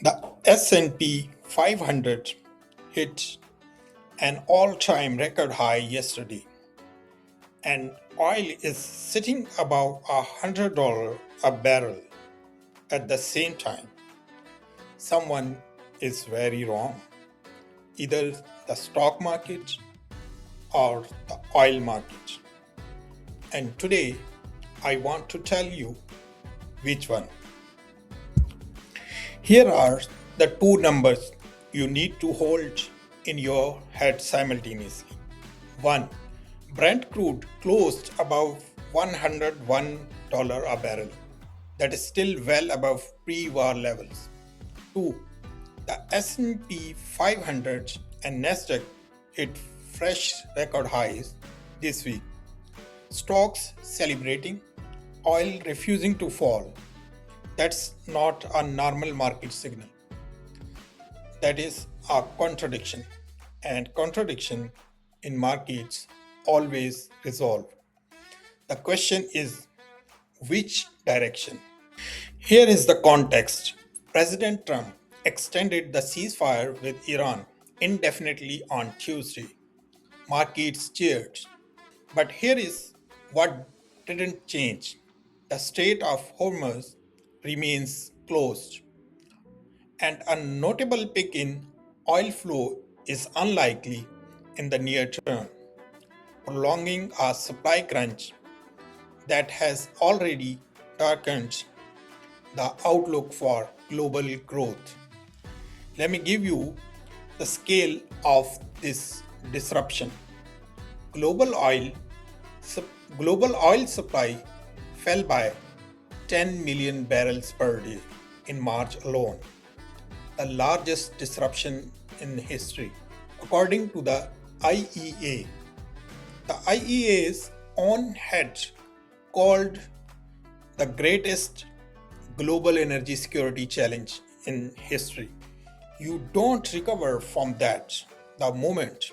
The S&P 500 hit an all-time record high yesterday, and oil is sitting above $100 a barrel. At the same time, someone is very wrong. Either the stock market or the oil market. And today, I want to tell you which one. Here are the two numbers you need to hold in your head simultaneously. 1. Brent crude closed above $101 a barrel. That is still well above pre-war levels. 2. The S&P 500 and Nasdaq hit fresh record highs this week. Stocks celebrating, oil refusing to fall. That's not a normal market signal. That is a contradiction. And contradiction in markets always resolve. The question is, which direction? Here is the context. President Trump extended the ceasefire with Iran indefinitely on Tuesday. Markets cheered. But here is what didn't change. The Strait of Hormuz remains closed, and a notable pick in oil flow is unlikely in the near term, prolonging a supply crunch that has already darkened the outlook for global growth. Let me give you the scale of this disruption. Global oil global oil supply fell by 10 million barrels per day in March alone, the largest disruption in history. According to the IEA, the IEA's own head called the greatest global energy security challenge in history. You don't recover from that the moment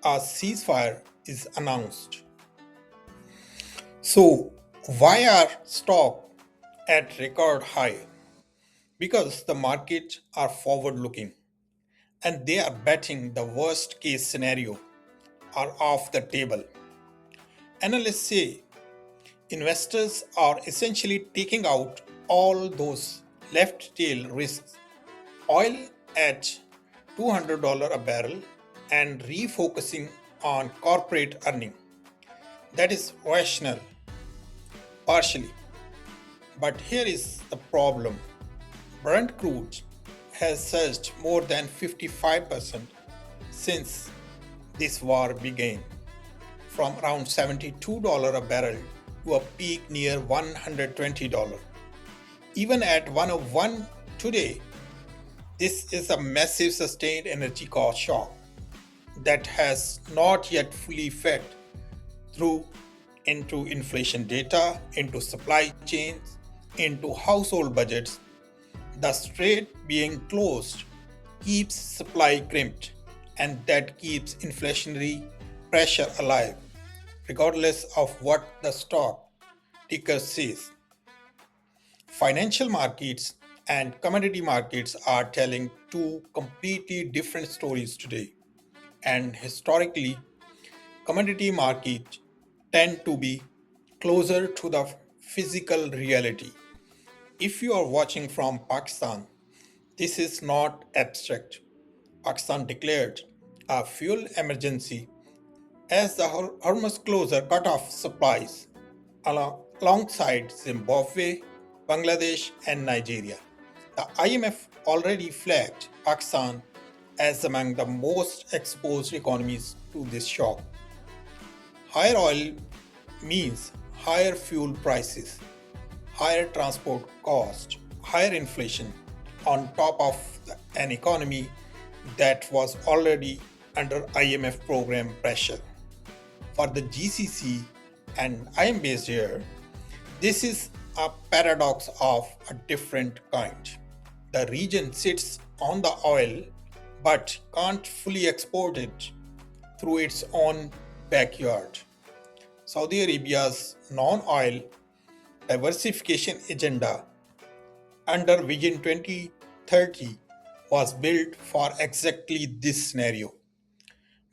a ceasefire is announced. So, why are stocks at record high? Because the markets are forward looking and they are betting the worst case scenario are off the table. Analysts say investors are essentially taking out all those left tail risks. Oil at $200 a barrel and refocusing on corporate earning. That is rational, partially. But here is the problem. Brent crude has surged more than 55% since this war began, from around $72 a barrel to a peak near $120. Even at 101 today, this is a massive sustained energy cost shock that has not yet fully fed through into inflation data, into supply chains, into household budgets. The strait being closed keeps supply crimped, and that keeps inflationary pressure alive, regardless of what the stock ticker says. Financial markets and commodity markets are telling two completely different stories today. And historically, commodity markets tend to be closer to the physical reality. If you are watching from Pakistan, this is not abstract. Pakistan declared a fuel emergency as the Hormuz closure cut off supplies alongside Zimbabwe, Bangladesh, and Nigeria. The IMF already flagged Pakistan as among the most exposed economies to this shock. Higher oil means higher fuel prices, higher transport cost, higher inflation on top of an economy that was already under IMF program pressure. For the GCC, and I am based here, this is a paradox of a different kind. The region sits on the oil but can't fully export it through its own backyard. Saudi Arabia's non-oil diversification agenda under Vision 2030 was built for exactly this scenario.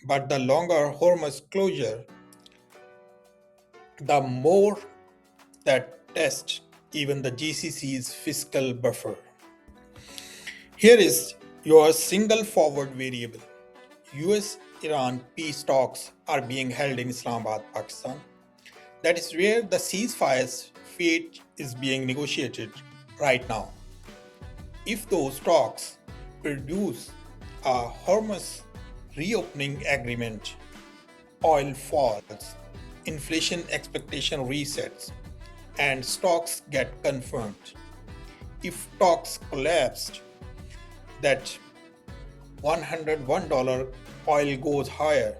But the longer Hormuz closure, the more that tests even the GCC's fiscal buffer. Here is your single forward variable. US Iran peace talks are being held in Islamabad, Pakistan. That is where the ceasefire's fate is being negotiated right now. If those talks produce a Hormuz reopening agreement, oil falls, inflation expectation resets, and stocks get confirmed. If talks collapsed, that $101 oil goes higher,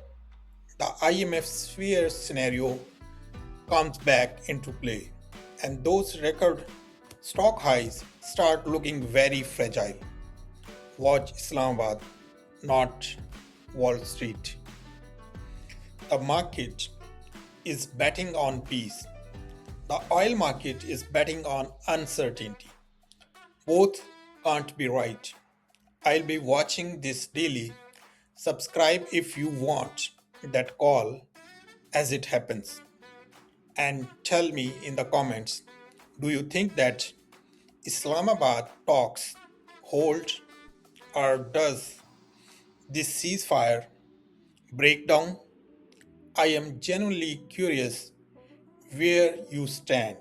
the IMF's fear scenario comes back into play, and those record stock highs start looking very fragile. Watch Islamabad, not Wall Street. The market is betting on peace. The oil market is betting on uncertainty. Both can't be right. I'll be watching this daily. Subscribe if you want that call as it happens. And tell me in the comments, do you think that Islamabad talks hold, or does this ceasefire break down? I am genuinely curious where you stand.